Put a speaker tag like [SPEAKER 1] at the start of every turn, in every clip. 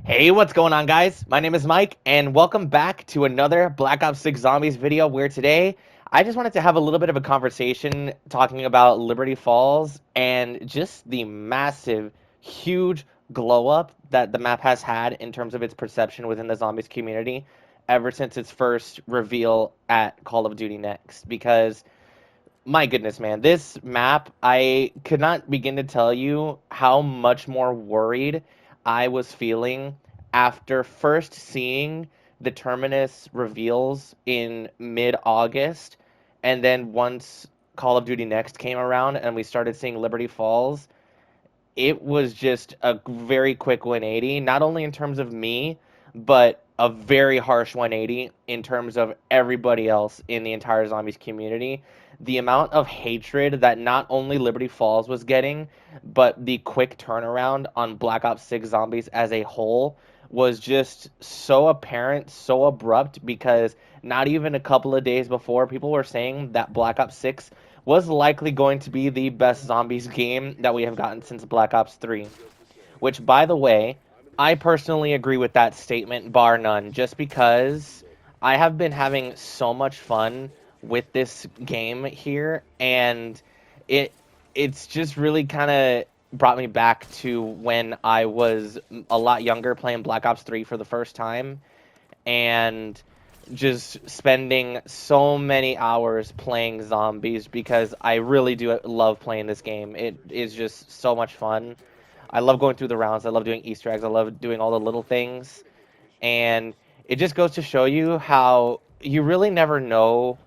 [SPEAKER 1] Hey, what's going on, guys? My name is Mike, and welcome back to another Black Ops 6 Zombies video, where today I just wanted to have a little bit of a conversation talking about Liberty Falls and just the massive, huge glow up that the map has had in terms of its perception within the Zombies community ever since its first reveal at Call of Duty Next. Because my goodness, man, this map, I could not begin to tell you how much more worried I was feeling after first seeing the Terminus reveals in mid-August, and then once Call of Duty Next came around and we started seeing Liberty Falls, it was just a very quick 180, not only in terms of me, but a very harsh 180 in terms of everybody else in the entire Zombies community. The amount of hatred that not only Liberty Falls was getting, but the quick turnaround on Black Ops 6 Zombies as a whole was just so apparent, so abrupt, because not even a couple of days before, people were saying that Black Ops 6 was likely going to be the best zombies game that we have gotten since Black Ops 3. Which, by the way, I personally agree with that statement, bar none, just because I have been having so much fun with this game here, and it it's just really kind of brought me back to when I was a lot younger playing Black Ops 3 for the first time, and just spending so many hours playing zombies because I really do love playing this game. It is just so much fun. I love going through the rounds. I love doing Easter eggs. I love doing all the little things. And it just goes to show you how you really never know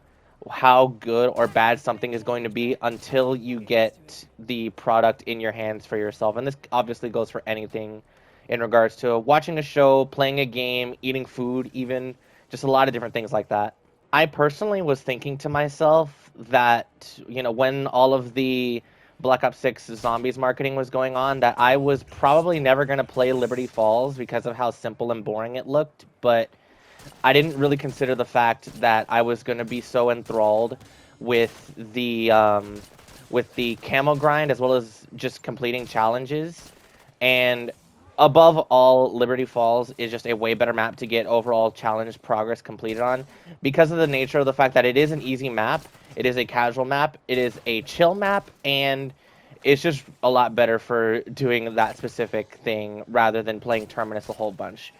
[SPEAKER 1] how good or bad something is going to be until you get the product in your hands for yourself. And this obviously goes for anything in regards to watching a show, playing a game, eating food, even just a lot of different things like that. I personally was thinking to myself that, when all of the Black Ops 6 Zombies marketing was going on, that I was probably never going to play Liberty Falls because of how simple and boring it looked, but I didn't really consider the fact that I was going to be so enthralled with the camo grind as well as just completing challenges. And above all, Liberty Falls is just a way better map to get overall challenge progress completed on because of the nature of the fact that it is an easy map, it is a casual map, it is a chill map, and it's just a lot better for doing that specific thing rather than playing Terminus a whole bunch.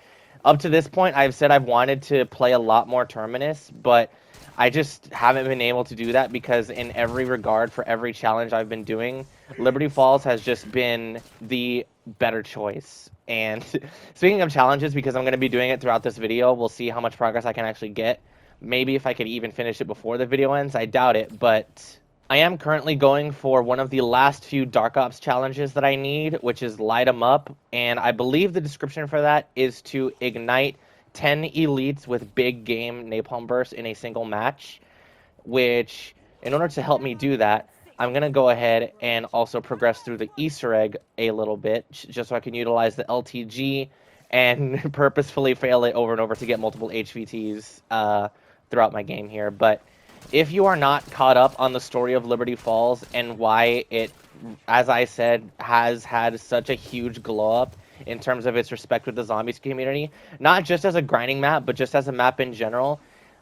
[SPEAKER 1] Up to this point, I've said I've wanted to play a lot more Terminus, but I just haven't been able to do that because in every regard for every challenge I've been doing, Liberty Falls has just been the better choice. And speaking of challenges, because I'm going to be doing it throughout this video, we'll see how much progress I can actually get. Maybe if I could even finish it before the video ends, I doubt it, but I am currently going for one of the last few Dark Ops challenges that I need, which is Light 'em Up, and I believe the description for that is to ignite 10 elites with big game napalm bursts in a single match, which, in order to help me do that, I'm going to go ahead and also progress through the Easter egg a little bit, just so I can utilize the LTG and purposefully fail it over and over to get multiple HVTs throughout my game here. But if you are not caught up on the story of Liberty Falls and why it, as I said, has had such a huge glow up in terms of its respect with the zombies community, not just as a grinding map, but just as a map in general,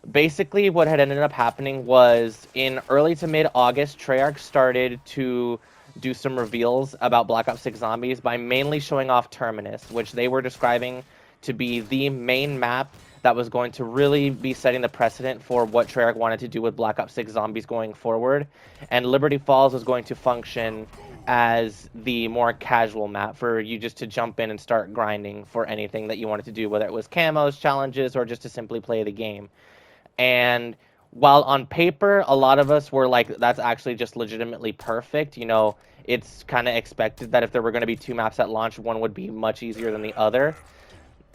[SPEAKER 1] basically what had ended up happening was in early to mid-August, Treyarch started to do some reveals about Black Ops 6 Zombies by mainly showing off Terminus, which they were describing to be the main map that was going to really be setting the precedent for what Treyarch wanted to do with Black Ops 6 Zombies going forward. And Liberty Falls was going to function as the more casual map for you just to jump in and start grinding for anything that you wanted to do, whether it was camos, challenges, or just to simply play the game. And while on paper, a lot of us were like, that's actually just legitimately perfect, it's kind of expected that if there were going to be two maps at launch, one would be much easier than the other.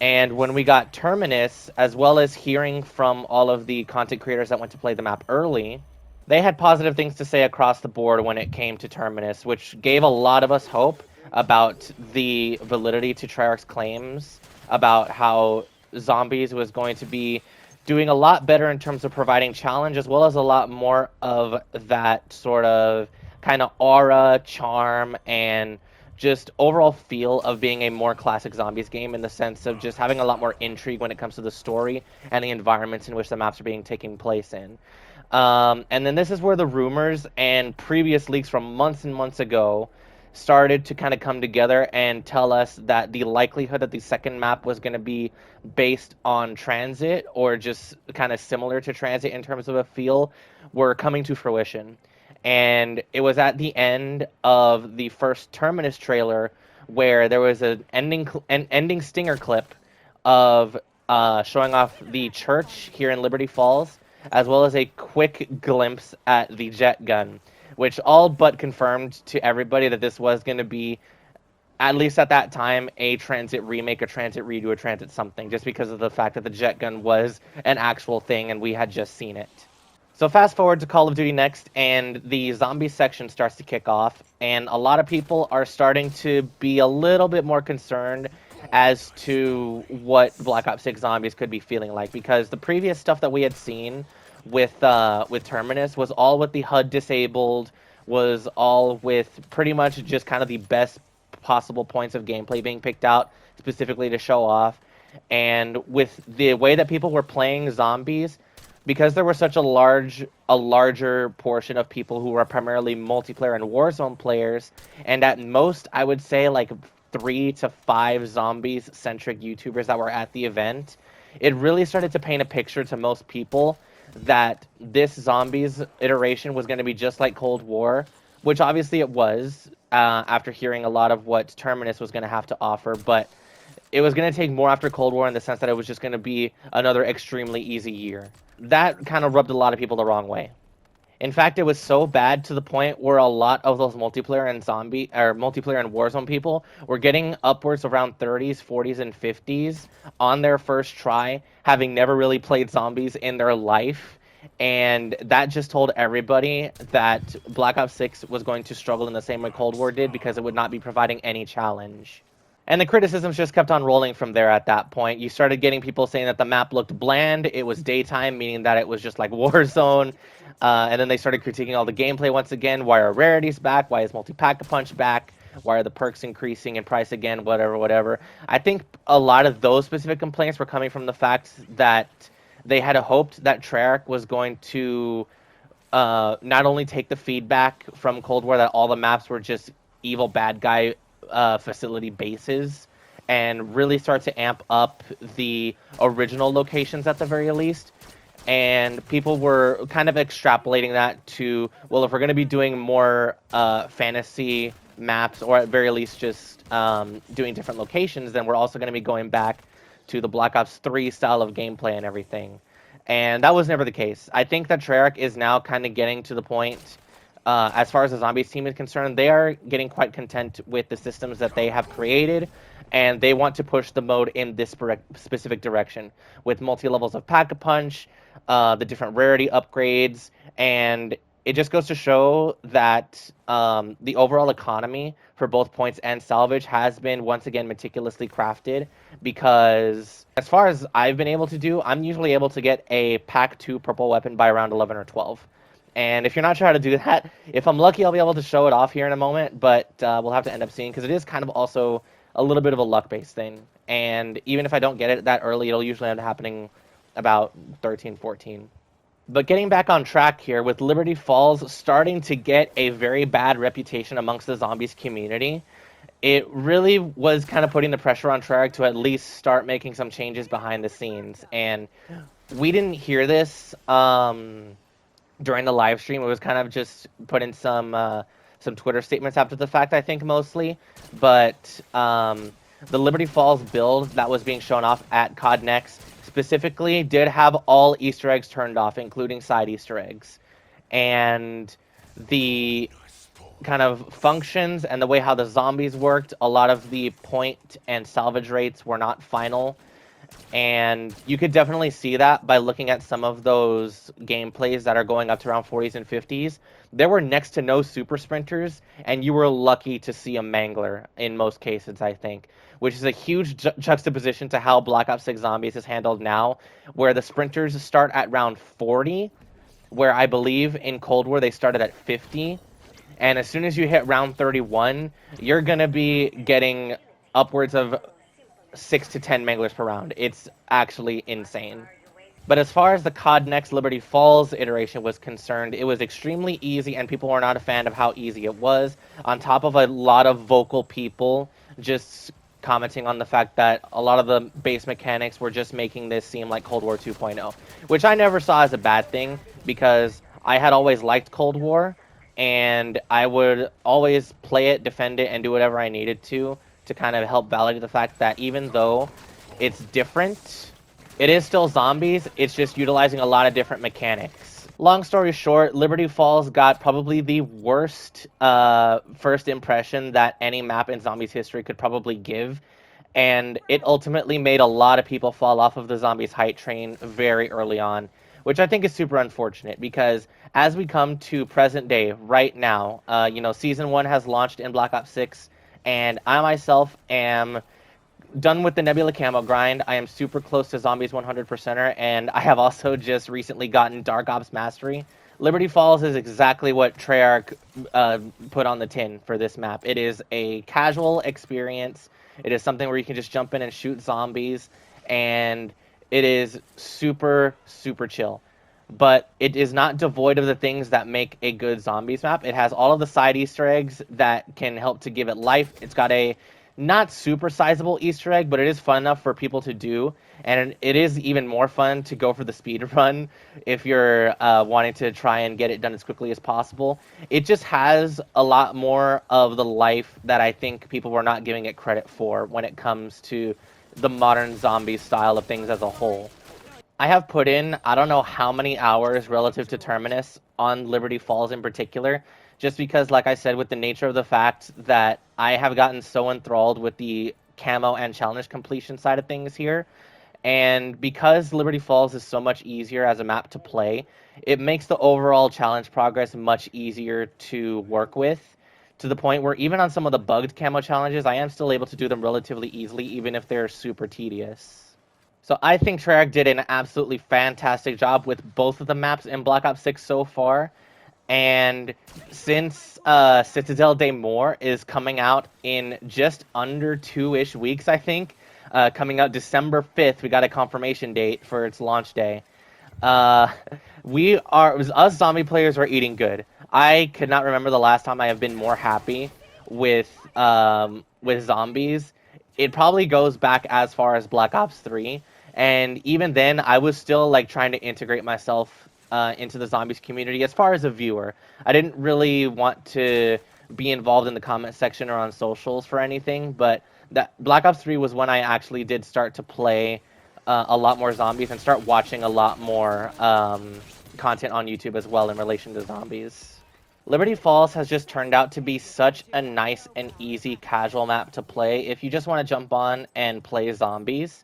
[SPEAKER 1] And when we got Terminus, as well as hearing from all of the content creators that went to play the map early, they had positive things to say across the board when it came to Terminus, which gave a lot of us hope about the validity to Treyarch's claims about how Zombies was going to be doing a lot better in terms of providing challenge, as well as a lot more of that sort of kind of aura, charm, and just overall feel of being a more classic zombies game in the sense of just having a lot more intrigue when it comes to the story and the environments in which the maps are being taken place in. And then this is where the rumors and previous leaks from months and months ago started to kind of come together and tell us that the likelihood that the second map was going to be based on transit or just kind of similar to transit in terms of a feel were coming to fruition. And it was at the end of the first Terminus trailer where there was an ending stinger clip of showing off the church here in Liberty Falls, as well as a quick glimpse at the jet gun, which all but confirmed to everybody that this was going to be, at least at that time, a transit remake, a transit redo, a transit something, just because of the fact that the jet gun was an actual thing and we had just seen it. So fast forward to Call of Duty next, and the zombie section starts to kick off, and a lot of people are starting to be a little bit more concerned as to what Black Ops 6 Zombies could be feeling like, because the previous stuff that we had seen with Terminus was all with the HUD disabled, was all with pretty much just kind of the best possible points of gameplay being picked out specifically to show off, and with the way that people were playing zombies, because there was such a larger portion of people who were primarily multiplayer and Warzone players, and at most I would say like 3 to 5 zombies centric YouTubers that were at the event, it really started to paint a picture to most people that this zombies iteration was going to be just like Cold War, which obviously it was, after hearing a lot of what Terminus was going to have to offer, but it was going to take more after Cold War in the sense that it was just going to be another extremely easy year. That kind of rubbed a lot of people the wrong way. In fact, it was so bad to the point where a lot of those multiplayer and Warzone people were getting upwards around 30s, 40s, and 50s on their first try, having never really played zombies in their life. And that just told everybody that Black Ops 6 was going to struggle in the same way Cold War did because it would not be providing any challenge. And the criticisms just kept on rolling from there at that point. You started getting people saying that the map looked bland. It was daytime, meaning that it was just like Warzone. And then they started critiquing all the gameplay once again. Why are rarities back? Why is multi-pack-a-punch back? Why are the perks increasing in price again? Whatever, whatever. I think a lot of those specific complaints were coming from the fact that they had hoped that Treyarch was going to not only take the feedback from Cold War that all the maps were just evil bad guy facility bases and really start to amp up the original locations at the very least. And people were kind of extrapolating that to, well, if we're going to be doing more fantasy maps, or at very least just doing different locations, then we're also going to be going back to the Black Ops 3 style of gameplay and everything. And that was never the case. I think that Treyarch is now kind of getting to the point, as far as the Zombies team is concerned, they are getting quite content with the systems that they have created, and they want to push the mode in this specific direction, with multi-levels of Pack-a-Punch, the different rarity upgrades, and it just goes to show that the overall economy for both points and salvage has been, once again, meticulously crafted, because as far as I've been able to do, I'm usually able to get a Pack 2 purple weapon by around 11 or 12. And if you're not sure how to do that, if I'm lucky, I'll be able to show it off here in a moment, but we'll have to end up seeing, because it is kind of also a little bit of a luck-based thing. And even if I don't get it that early, it'll usually end up happening about 13, 14. But getting back on track here, with Liberty Falls starting to get a very bad reputation amongst the zombies community, it really was kind of putting the pressure on Treyarch to at least start making some changes behind the scenes. And we didn't hear this during the live stream. It was kind of just put in some Twitter statements after the fact, I think, mostly. But the Liberty Falls build that was being shown off at COD Next specifically did have all Easter eggs turned off, including side Easter eggs. And the kind of functions and the way how the zombies worked, a lot of the point and salvage rates were not final. And you could definitely see that by looking at some of those gameplays that are going up to around 40s and 50s. There were next to no super sprinters, and you were lucky to see a mangler in most cases, I think, which is a huge juxtaposition to how Black Ops 6 Zombies is handled now, where the sprinters start at round 40, where I believe in Cold War they started at 50. And as soon as you hit round 31, you're going to be getting upwards of 6 to 10 manglers per round. It's actually insane. But as far as the COD Next Liberty Falls iteration was concerned, it was extremely easy, and people were not a fan of how easy it was. On top of a lot of vocal people just commenting on the fact that a lot of the base mechanics were just making this seem like Cold War 2.0, which I never saw as a bad thing because I had always liked Cold War, and I would always play it, defend it, and do whatever I needed to kind of help validate the fact that even though it's different, it is still zombies, it's just utilizing a lot of different mechanics. Long story short, Liberty Falls got probably the worst first impression that any map in Zombies history could probably give, and it ultimately made a lot of people fall off of the Zombies hype train very early on, which I think is super unfortunate because as we come to present day right now, Season 1 has launched in Black Ops 6, and I myself am done with the Nebula camo grind. I am super close to Zombies 100%er, and I have also just recently gotten Dark Ops Mastery. Liberty Falls is exactly what Treyarch put on the tin for this map. It is a casual experience. It is something where you can just jump in and shoot zombies, and it is super, super chill. But it is not devoid of the things that make a good zombies map. It has all of the side Easter eggs that can help to give it life. It's got a not super sizable Easter egg, but it is fun enough for people to do, and it is even more fun to go for the speed run if you're wanting to try and get it done as quickly as possible. It just has a lot more of the life that I think people were not giving it credit for when it comes to the modern zombie style of things as a whole. I have put in, I don't know how many hours relative to Terminus on Liberty Falls in particular, just because, like I said, with the nature of the fact that I have gotten so enthralled with the camo and challenge completion side of things here, and because Liberty Falls is so much easier as a map to play, it makes the overall challenge progress much easier to work with, to the point where even on some of the bugged camo challenges, I am still able to do them relatively easily, even if they're super tedious. So I think Treyarch did an absolutely fantastic job with both of the maps in Black Ops 6 so far. And since Citadelle Des Morts is coming out in just under 2-ish weeks, I think, coming out December 5th, we got a confirmation date for its launch day. Uh, us zombie players are eating good. I could not remember the last time I have been more happy with zombies. It probably goes back as far as Black Ops 3, and even then, I was still like trying to integrate myself into the zombies community as far as a viewer. I didn't really want to be involved in the comment section or on socials for anything, but that Black Ops 3 was when I actually did start to play a lot more zombies and start watching a lot more content on YouTube as well in relation to zombies. Liberty Falls has just turned out to be such a nice and easy casual map to play if you just want to jump on and play zombies,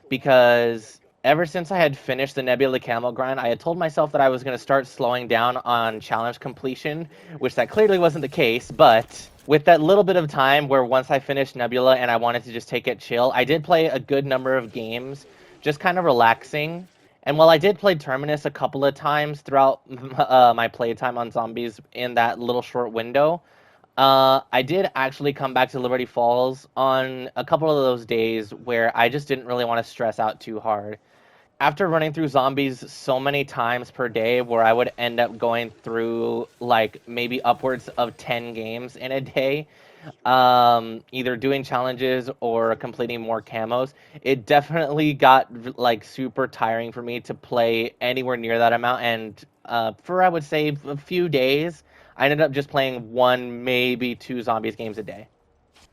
[SPEAKER 1] because ever since I had finished the Nebula Camo grind, I had told myself that I was going to start slowing down on challenge completion, which that clearly wasn't the case, but with that little bit of time where once I finished Nebula and I wanted to just take it chill, I did play a good number of games, just kind of relaxing. And while I did play Terminus a couple of times throughout my playtime on zombies in that little short window, I did actually come back to Liberty Falls on a couple of those days where I just didn't really want to stress out too hard. After running through zombies so many times per day, where I would end up going through like maybe upwards of 10 games in a day, either doing challenges or completing more camos, it definitely got like super tiring for me to play anywhere near that amount. And for I would say a few days, I ended up just playing one, maybe two zombies games a day.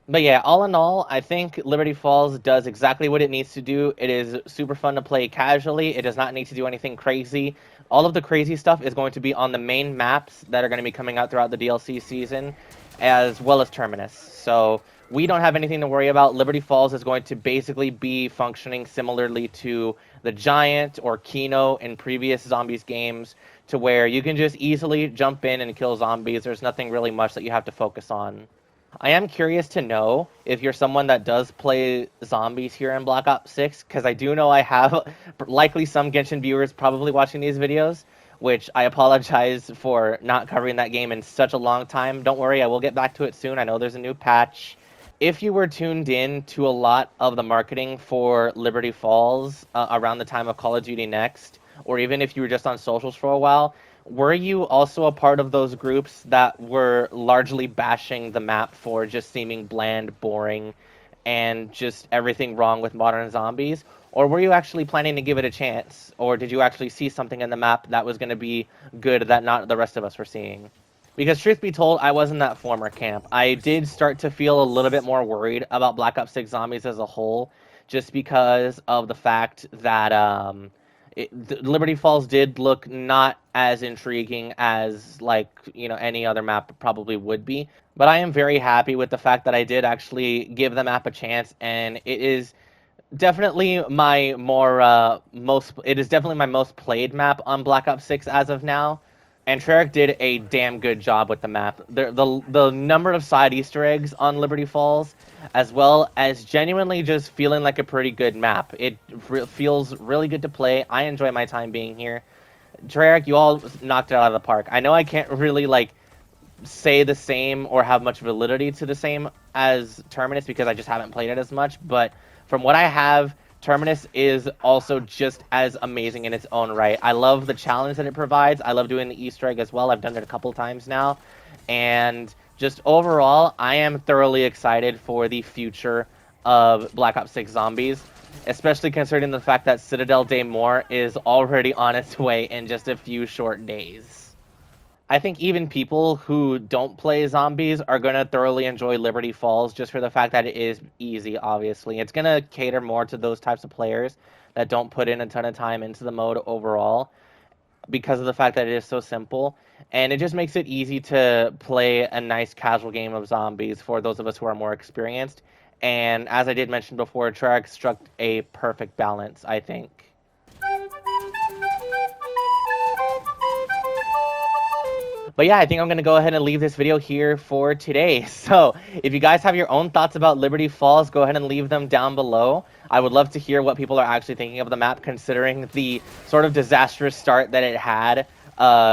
[SPEAKER 1] But yeah, all in all, I think Liberty Falls does exactly what it needs to do. It is super fun to play casually. It does not need to do anything crazy. All of the crazy stuff is going to be on the main maps that are going to be coming out throughout the DLC season, as well as Terminus. So we don't have anything to worry about. Liberty Falls is going to basically be functioning similarly to the Giant or Kino in previous Zombies games, to where you can just easily jump in and kill zombies. There's nothing really much that you have to focus on. I am curious to know if you're someone that does play zombies here in Black Ops 6, because I do know I have likely some Genshin viewers probably watching these videos. which I apologize for not covering that game in such a long time. Don't worry, I will get back to it soon. I know there's a new patch. If you were tuned in to a lot of the marketing for Liberty Falls around the time of Call of Duty Next, or even if you were just on socials for a while, were you also a part of those groups that were largely bashing the map for just seeming bland, boring, and just everything wrong with modern zombies? Or were you actually planning to give it a chance? Or did you actually see something in the map that was going to be good that not the rest of us were seeing? Because truth be told, I was in that former camp. I did start to feel a little bit more worried about Black Ops 6 Zombies as a whole, just because of the fact that Liberty Falls did look not as intriguing as, like, any other map probably would be. But I am very happy with the fact that I did actually give the map a chance, and it is definitely my most played map on Black Ops 6 as of now. And Treyarch did a damn good job with the map. The number of side Easter eggs on Liberty Falls, as well as genuinely just feeling like a pretty good map. It feels really good to play. I enjoy my time being here. Treyarch, you all knocked it out of the park. I know I can't really say the same or have much validity to the same as Terminus because I just haven't played it as much, but from what I have, Terminus is also just as amazing in its own right. I love the challenge that it provides. I love doing the Easter egg as well. I've done it a couple times now. And just overall, I am thoroughly excited for the future of Black Ops 6 Zombies, especially considering the fact that Citadelle Des Morts is already on its way in just a few short days. I think even people who don't play zombies are going to thoroughly enjoy Liberty Falls just for the fact that it is easy, obviously. It's going to cater more to those types of players that don't put in a ton of time into the mode overall because of the fact that it is so simple. And it just makes it easy to play a nice casual game of zombies for those of us who are more experienced. And as I did mention before, Treyarch struck a perfect balance, I think. But yeah, I think I'm going to go ahead and leave this video here for today. So if you guys have your own thoughts about Liberty Falls, go ahead and leave them down below. I would love to hear what people are actually thinking of the map, considering the sort of disastrous start that it had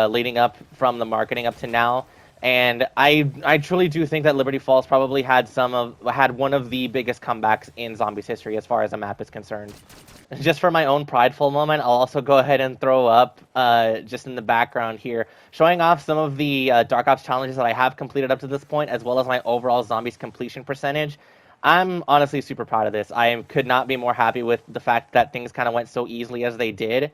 [SPEAKER 1] leading up from the marketing up to now. And I truly do think that Liberty Falls probably had one of the biggest comebacks in Zombies history as far as a map is concerned. Just for my own prideful moment, I'll also go ahead and throw up, just in the background here, showing off some of the Dark Ops challenges that I have completed up to this point, as well as my overall Zombies completion percentage. I'm honestly super proud of this. I could not be more happy with the fact that things kind of went so easily as they did.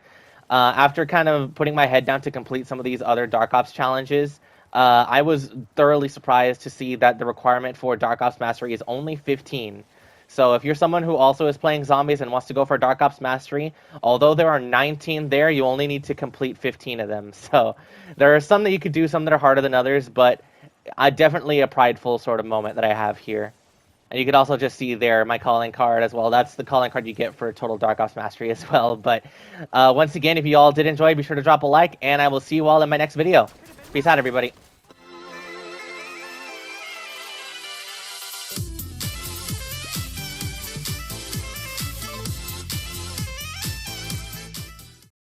[SPEAKER 1] After kind of putting my head down to complete some of these other Dark Ops challenges, I was thoroughly surprised to see that the requirement for Dark Ops Mastery is only 15. So if you're someone who also is playing zombies and wants to go for Dark Ops Mastery, although there are 19 there, you only need to complete 15 of them. So there are some that you could do, some that are harder than others, but definitely a prideful sort of moment that I have here. And you could also just see there my calling card as well. That's the calling card you get for Total Dark Ops Mastery as well. But once again, if you all did enjoy, be sure to drop a like, and I will see you all in my next video. Peace out, everybody.